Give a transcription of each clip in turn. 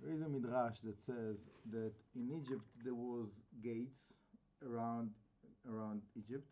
There is a midrash that says that in Egypt there was gates around Egypt.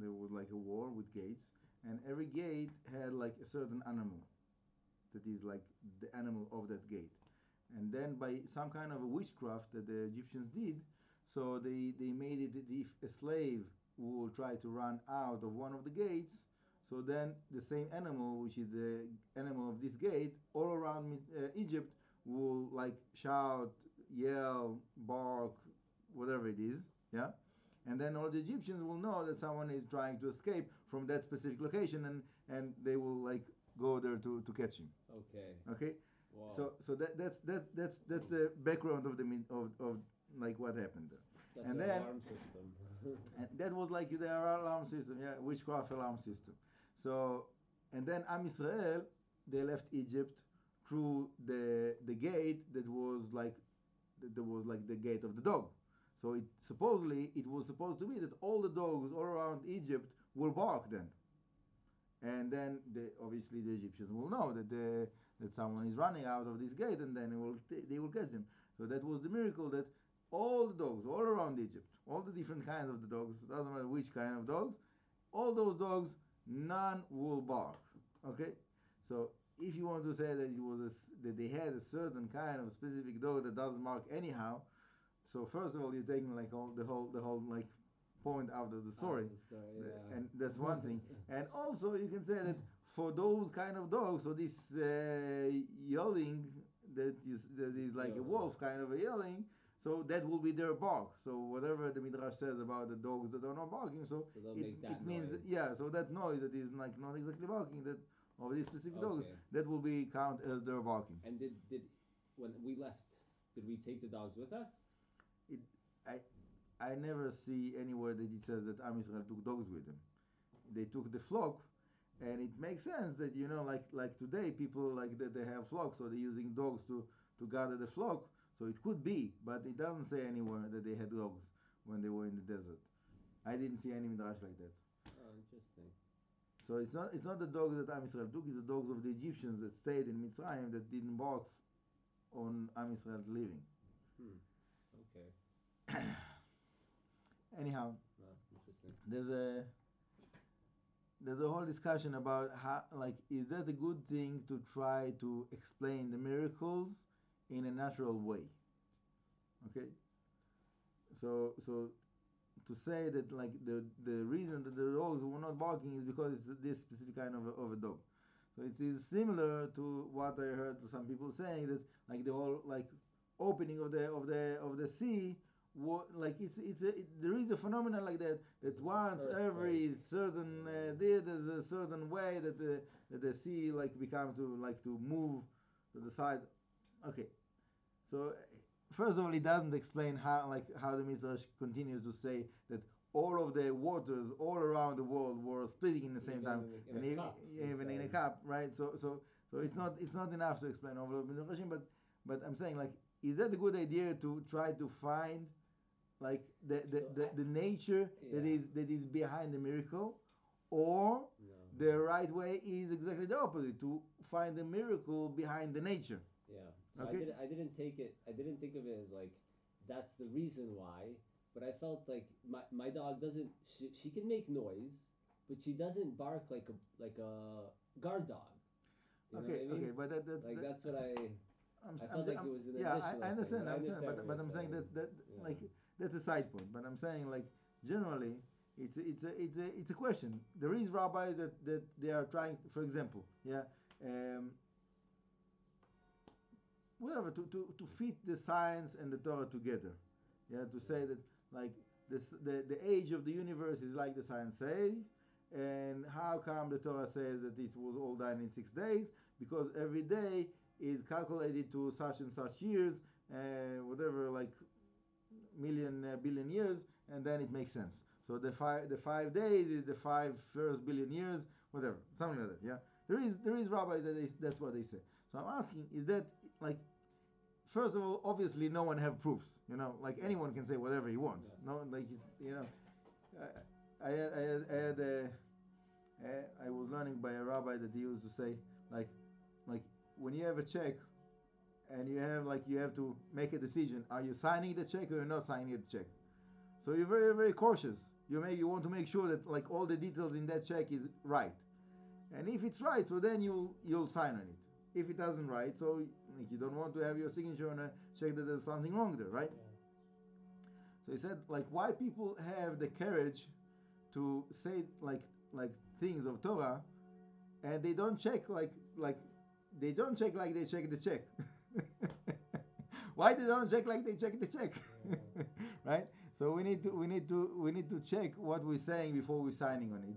There was like a wall with gates, and every gate had like a certain animal that is like the animal of that gate. And then by some kind of a witchcraft that the Egyptians did, so they made it that if a slave will try to run out of one of the gates, so then the same animal, which is the animal of this gate, all around Egypt will like shout, yell, bark, whatever it is, yeah. And then all the Egyptians will know that someone is trying to escape from that specific location, and they will like go there to catch him. Okay. Okay. Wow. So that's the background of of like what happened there. That's And an then alarm system. and that was like their alarm system, yeah, witchcraft alarm system. So, and then Am Israel, they left Egypt through the gate that was like the gate of the dog. So it was supposed to be that all the dogs all around Egypt will bark then, and then obviously the Egyptians will know that someone is running out of this gate, and then they will catch them. So that was the miracle, that all the dogs all around Egypt, all the different kinds of the dogs, doesn't matter which kind of dogs, all those dogs, none will bark. Okay, so if you want to say that that they had a certain kind of specific dog that doesn't bark anyhow, so first of all, you're taking like the whole like point out of the story, Yeah. and that's one thing. And also, you can say that for those kind of dogs, so this yelling that is like a wolf kind of a yelling, so that will be their bark. So whatever the midrash says about the dogs that are not barking, so they'll make that it means noise. yeah. So that noise that is like not exactly barking, that of these specific dogs, Okay. that will be count as their barking. And did when we left, did we take the dogs with us? It I I never see anywhere that it says that Am Israel took dogs with them. They took the flock, and it makes sense that like today people like that they have flocks, so they're using dogs to gather the flock. So it could be, but it doesn't say anywhere that they had dogs when they were in the desert. I didn't see any midrash like that. Oh, interesting. So it's not the dogs that Am Israel took; it's the dogs of the Egyptians that stayed in Mitzrayim that didn't bark on Am Israel leaving. Okay. Anyhow, Interesting. there's a whole discussion about how, like, is that a good thing to try to explain the miracles in a natural way? Okay, so to say that like the reason that the dogs were not barking is because it's this specific kind of a dog. So it is similar to what I heard some people saying, that like the whole like opening of the sea, like there is a phenomenon like that once every certain there's a certain way that the sea like becomes to move to the side. Okay, so first of all, it doesn't explain how the midrash continues to say that all of the waters all around the world were splitting in the same time, in a cup, even in a cup, right? So it's not enough to explain all of the midrashim, but I'm saying, like, is that a good idea to try to find like the nature that is behind the miracle, or the right way is exactly the opposite, to find the miracle behind the nature? Yeah. So Okay. I didn't take it. I didn't think of it as like that's the reason why. But I felt like my dog doesn't. She can make noise, but she doesn't bark like a guard dog. You know what I mean? Okay, but that's what I. I felt like it was an yeah, additional I understand, thing, but I understand but what but you're I'm saying saying. that Yeah. like that's a side point. But I'm saying, like, generally, it's a question. There is rabbis that they are trying, for example, yeah, um, whatever, to fit the science and the Torah together, yeah, to say that like the age of the universe is like the science says, and how come the Torah says that it was all done in 6 days? Because every day is calculated to such and such years, whatever, like million billion years, and then it makes sense. So the 5 days is the five first billion years, whatever, something like that. Yeah, there is rabbis that's what they say. So I'm asking, is that like, first of all, obviously no one have proofs. Like anyone can say whatever he wants. Yes. No, like I was learning by a rabbi that he used to say, like when you have a check and you have to make a decision. Are you signing the check or you're not signing the check? So you're very, very cautious. You want to make sure that like all the details in that check is right. And if it's right, so then you'll sign on it. If it doesn't right, so like, you don't want to have your signature on a check that there's something wrong there, right? So he said, like, why people have the courage to say like things of Torah, and they don't check like they don't check like they check the check. Why they don't check like they check the check? Right? So we need to check what we're saying before we're signing on it,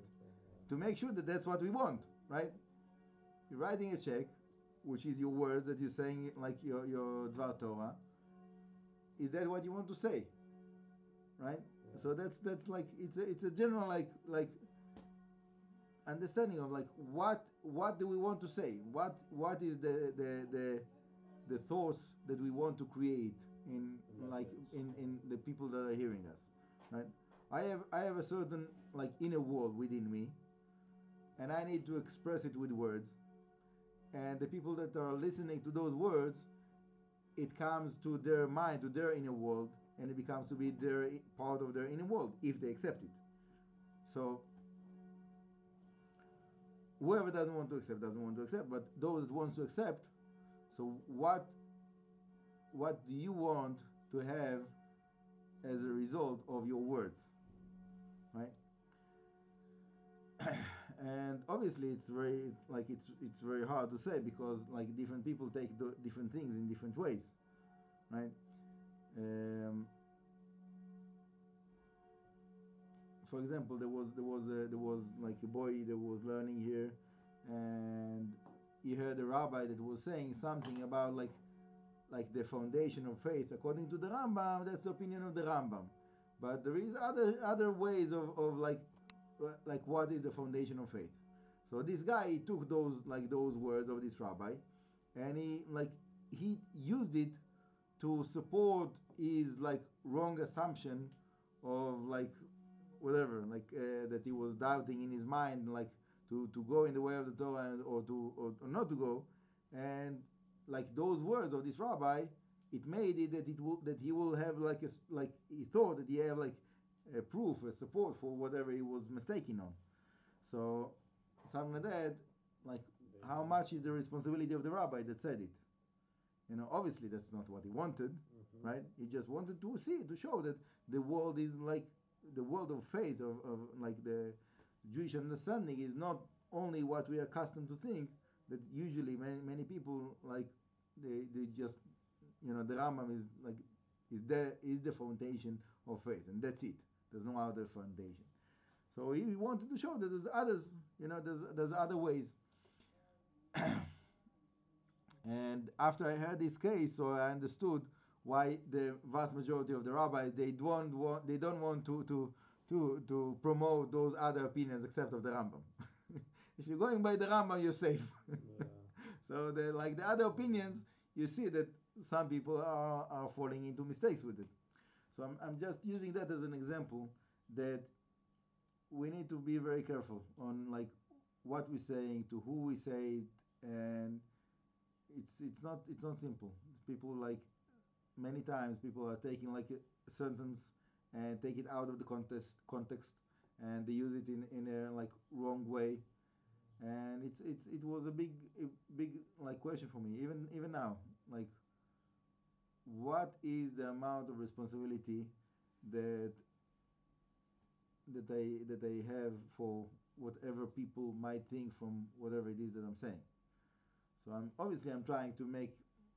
to make sure that that's what we want, right? You're writing a check, which is your words that you're saying, like your Dvar Torah. Is that what you want to say, right? Yeah. So that's like it's a general like understanding of like what do we want to say? What is the thoughts that we want to create in like in the people that are hearing us, right? I have a certain like inner world within me, and I need to express it with words. And the people that are listening to those words, it comes to their mind, to their inner world, and it becomes to be their part of their inner world if they accept it. So whoever doesn't want to accept, but those that wants to accept, so what do you want to have as a result of your words, right? And obviously it's very hard to say, because like different people take different things in different ways, right? For example, there was like a boy that was learning here, and he heard a rabbi that was saying something about like the foundation of faith according to the Rambam. That's the opinion of the Rambam, but there is other ways of like what is the foundation of faith. So this guy, he took those words of this rabbi, and he used it to support his like wrong assumption of like whatever, like that he was doubting in his mind, like to go in the way of the Torah, or not to go. And like those words of this rabbi, it made it that he will have like he thought that he have like a proof, a support for whatever he was mistaken on. So something like that, like how much is the responsibility of the rabbi that said it? Obviously that's not what he wanted, right? He just wanted to show that the world is like the world of faith, of like the Jewish understanding is not only what we are accustomed to think, that usually many people like they just the Rambam is the foundation of faith, and that's it. There's no other foundation. So he wanted to show that there's others, there's other ways. And after I heard this case, so I understood why the vast majority of the rabbis, they don't want to promote those other opinions except of the Rambam. If you're going by the Rambam, you're safe. Yeah. So the other opinions, you see that some people are falling into mistakes with it. So I'm just using that as an example, that we need to be very careful on like what we're saying, to who we say it, and it's not simple. People like many times people are taking like a sentence and take it out of the context, and they use it in a like wrong way, and it was a big like question for me, even now, like what is the amount of responsibility that I have for whatever people might think from whatever it is that I'm saying. So I'm trying to make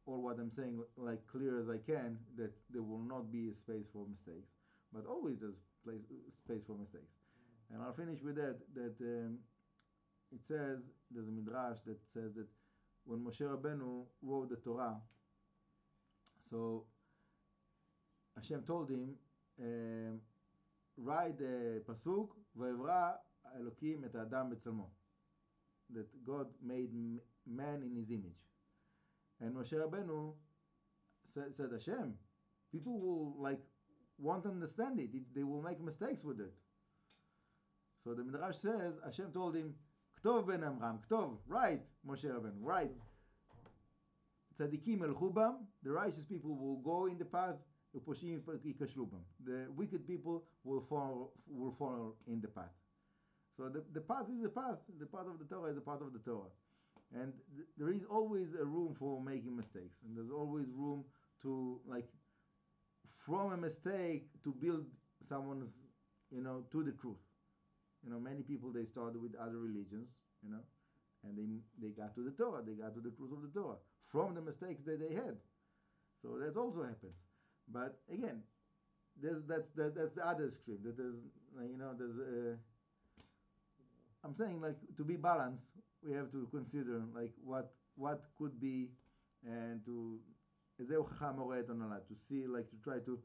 all what I'm saying like clear as I can, that there will not be a space for mistakes, but always there's space for mistakes. And I'll finish with that it says, there's a midrash that says that when Moshe Rabbeinu wrote the Torah, so Hashem told him, write the pasuk, Vayivra Elokim et Adam b'tzalmo, that God made man in his image. And Moshe Rabbeinu said, Hashem, people will like won't understand it. They will make mistakes with it. So the Midrash says, Hashem told him, Ktov ben Amram, Ktov, write, Moshe Rabbeinu, write. tzadikim elchu bam, the righteous people will go in the path, uposhim yikashlu bam. The wicked people will fall in the path. So the path is a path. The path of the Torah is a part of the Torah. And there is always a room for making mistakes. And there's always room to, like, from a mistake to build someone's, to the truth. Many people, they started with other religions, and they got to the Torah. They got to the truth of the Torah from the mistakes that they had. So that also happens. But again, that's the other extreme. That there's I'm saying, like, to be balanced, we have to consider, like, what could be, and to see, like, to try to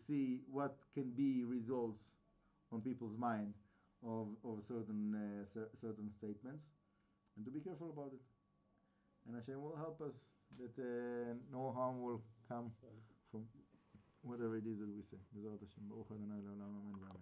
see what can be results on people's mind of certain statements, and to be careful about it. And Hashem will help us that no harm will come from whatever it is that we say. B'ezrat Hashem. Baruch Adonai Le'olam. Amen.